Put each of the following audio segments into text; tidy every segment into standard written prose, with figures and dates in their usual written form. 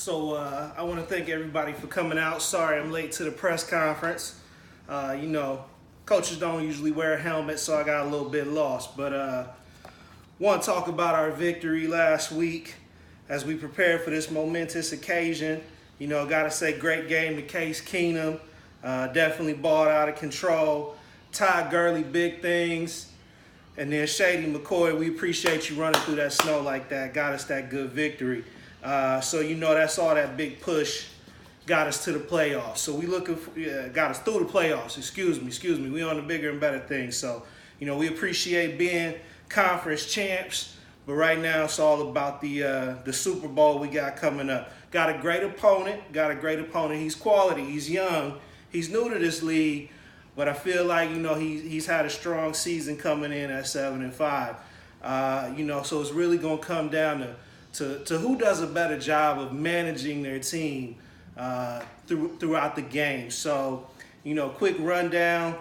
I want to thank everybody for coming out. Sorry I'm late to the press conference. Coaches don't usually wear a helmet, so I got a little bit lost. But want to talk about our victory last week as we prepare for this momentous occasion. Got to say, great game to Case Keenum. Definitely balled out of control. Todd Gurley, big things. And then Shady McCoy, we appreciate you running through that snow like that. Got us that good victory. That's all that big push got us to the playoffs. So we got us through the playoffs. Excuse me. We on the bigger and better things. So, we appreciate being conference champs. But right now it's all about the Super Bowl we got coming up. Got a great opponent. He's quality. He's young. He's new to this league. But I feel like, he's had a strong season coming in at 7-5. So it's really going to come down to who does a better job of managing their team throughout the game. So, quick rundown.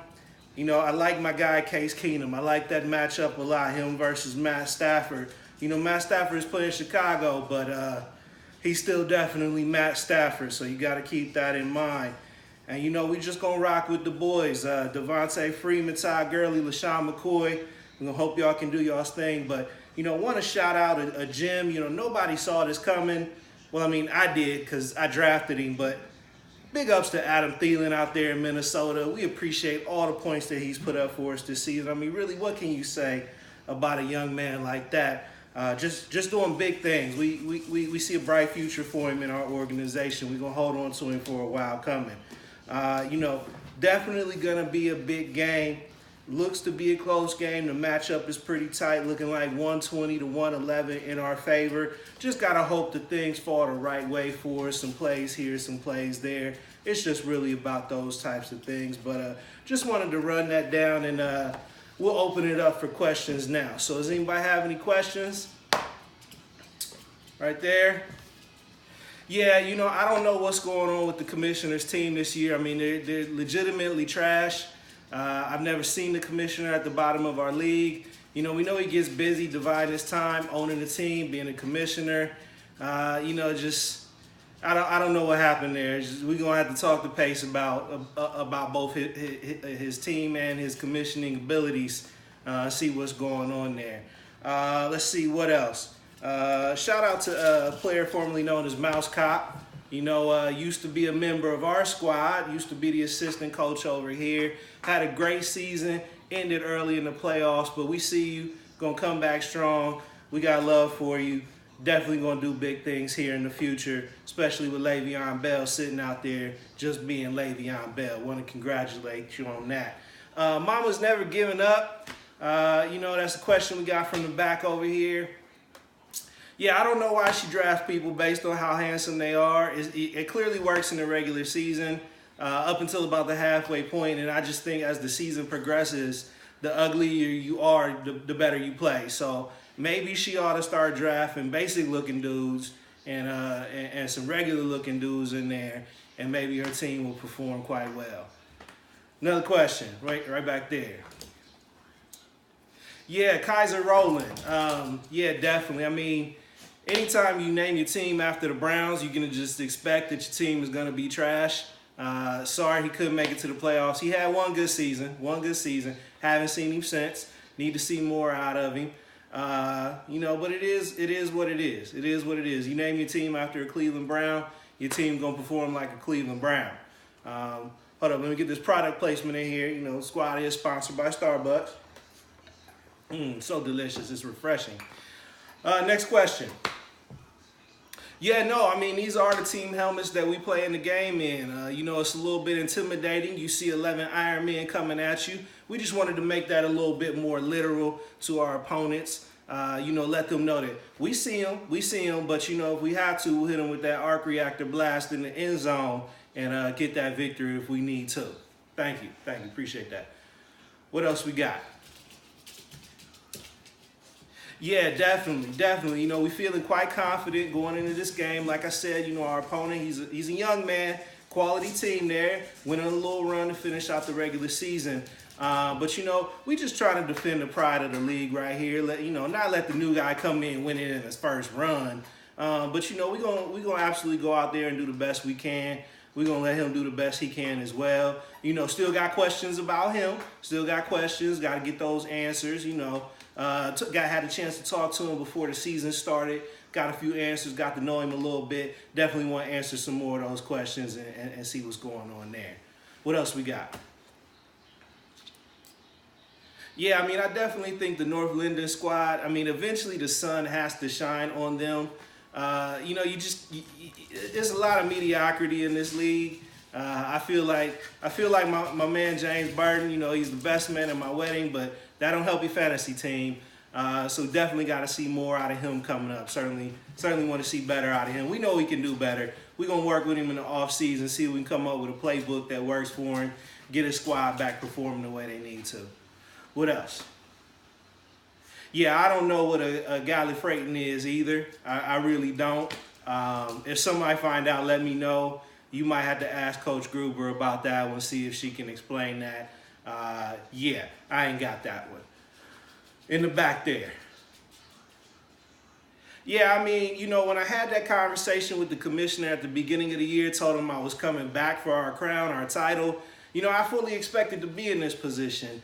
I like my guy Case Keenum. I like that matchup a lot, him versus Matt Stafford. Matt Stafford is playing Chicago, but he's still definitely Matt Stafford, so you got to keep that in mind. And, we just going to rock with the boys. Devontae Freeman, Todd Gurley, LaShawn McCoy. We're going to hope y'all can do y'all's thing. But, want to shout out a gem. Nobody saw this coming. Well, I did because I drafted him. But big ups to Adam Thielen out there in Minnesota. We appreciate all the points that he's put up for us this season. Really, what can you say about a young man like that? Just doing big things. We see a bright future for him in our organization. We're going to hold on to him for a while coming. Definitely going to be a big game. Looks to be a close game. The matchup is pretty tight, looking like 120 to 111 in our favor. Just got to hope that things fall the right way for us. Some plays here, some plays there. It's just really about those types of things. But just wanted to run that down, and we'll open it up for questions now. So does anybody have any questions? Right there. Yeah, I don't know what's going on with the commissioner's team this year. They're legitimately trash. I've never seen the commissioner at the bottom of our league. We know he gets busy dividing his time, owning the team, being a commissioner. I don't know what happened there. We're going to have to talk to Pace about both his team and his commissioning abilities, see what's going on there. Let's see, what else? Shout out to a player formerly known as Mouse Cop. Used to be a member of our squad, used to be the assistant coach over here. Had a great season, ended early in the playoffs, but we see you, gonna come back strong. We got love for you. Definitely gonna do big things here in the future, especially with Le'Veon Bell sitting out there just being Le'Veon Bell. Want to congratulate you on that. Mama's never given up. That's a question we got from the back over here. Yeah, I don't know why she drafts people based on how handsome they are. It clearly works in the regular season up until about the halfway point, and I just think as the season progresses, the uglier you are, the better you play. So maybe she ought to start drafting basic-looking dudes and some regular-looking dudes in there, and maybe her team will perform quite well. Another question, right back there. Yeah, Kaiser Rowland. Yeah, definitely. Anytime you name your team after the Browns, you're going to just expect that your team is going to be trash. Sorry he couldn't make it to the playoffs. He had one good season. Haven't seen him since. Need to see more out of him. But it is what it is. It is what it is. You name your team after a Cleveland Brown, your team going to perform like a Cleveland Brown. Hold up, let me get this product placement in here. Squad is sponsored by Starbucks. So delicious. It's refreshing. Next question. Yeah, no, these are the team helmets that we play in the game in. It's a little bit intimidating. You see 11 Iron Men coming at you. We just wanted to make that a little bit more literal to our opponents. Let them know that we see them, but, if we have to, we'll hit them with that arc reactor blast in the end zone and get that victory if we need to. Thank you. Appreciate that. What else we got? Yeah, definitely. We feeling quite confident going into this game. Like I said, our opponent, he's a young man, quality team there, went on a little run to finish out the regular season. But we just trying to defend the pride of the league right here. Not let the new guy come in and win it in his first run. But you know, we gonna absolutely go out there and do the best we can. We're gonna let him do the best he can as well. You know, still got questions about him. Still got questions. Got to get those answers. You know, had a chance to talk to him before the season started. Got a few answers. Got to know him a little bit. Definitely want to answer some more of those questions and see what's going on there. What else we got? Yeah, I mean, I definitely think the North Linden squad, I mean, eventually the sun has to shine on them. You know, there's a lot of mediocrity in this league. I feel like my man James Burton, you know, he's the best man at my wedding, but that don't help your fantasy team. So definitely got to see more out of him coming up. Certainly want to see better out of him. We know he can do better. We're going to work with him in the offseason, see if we can come up with a playbook that works for him, get his squad back performing the way they need to. What else? Yeah, I don't know what a Gallifreyton is either. I really don't. If somebody find out, let me know. You might have to ask Coach Gruber about that one, see if she can explain that. Yeah, I ain't got that one. In the back there. Yeah, I mean, you know, when I had that conversation with the commissioner at the beginning of the year, told him I was coming back for our crown, our title, you know, I fully expected to be in this position.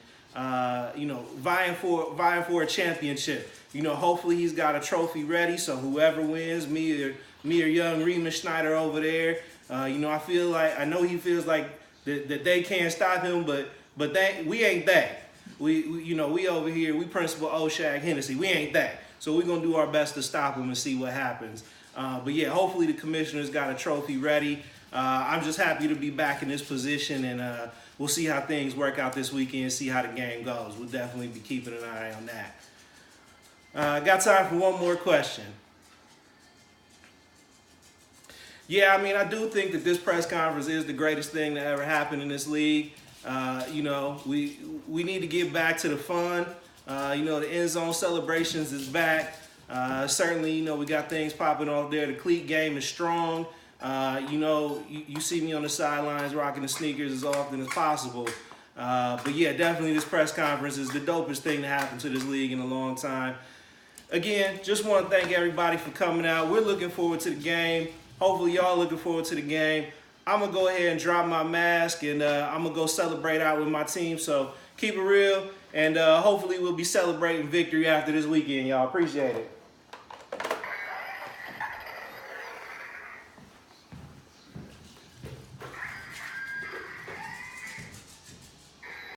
You know, vying for a championship. You know, hopefully he's got a trophy ready, so whoever wins, me or young Riemann Schneider over there, you know, I know he feels like that they can't stop him, but we ain't that. We you know, we over here, we Principal Oshag Hennessy, we ain't that. So we're gonna do our best to stop him and see what happens. But yeah, hopefully the commissioner's got a trophy ready. I'm just happy to be back in this position, and we'll see how things work out this weekend, see how the game goes. We'll definitely be keeping an eye on that. Got time for one more question. Yeah, I mean, I do think that this press conference is the greatest thing that ever happened in this league. You know, we need to get back to the fun. You know, the end zone celebrations is back. Certainly, you know, we got things popping off there. The cleat game is strong. You know, you see me on the sidelines rocking the sneakers as often as possible. But yeah, definitely this press conference is the dopest thing to happen to this league in a long time. Again, just want to thank everybody for coming out. We're looking forward to the game. Hopefully y'all looking forward to the game. I'm going to go ahead and drop my mask, and I'm going to go celebrate out with my team. So keep it real, and hopefully we'll be celebrating victory after this weekend, y'all. Appreciate it.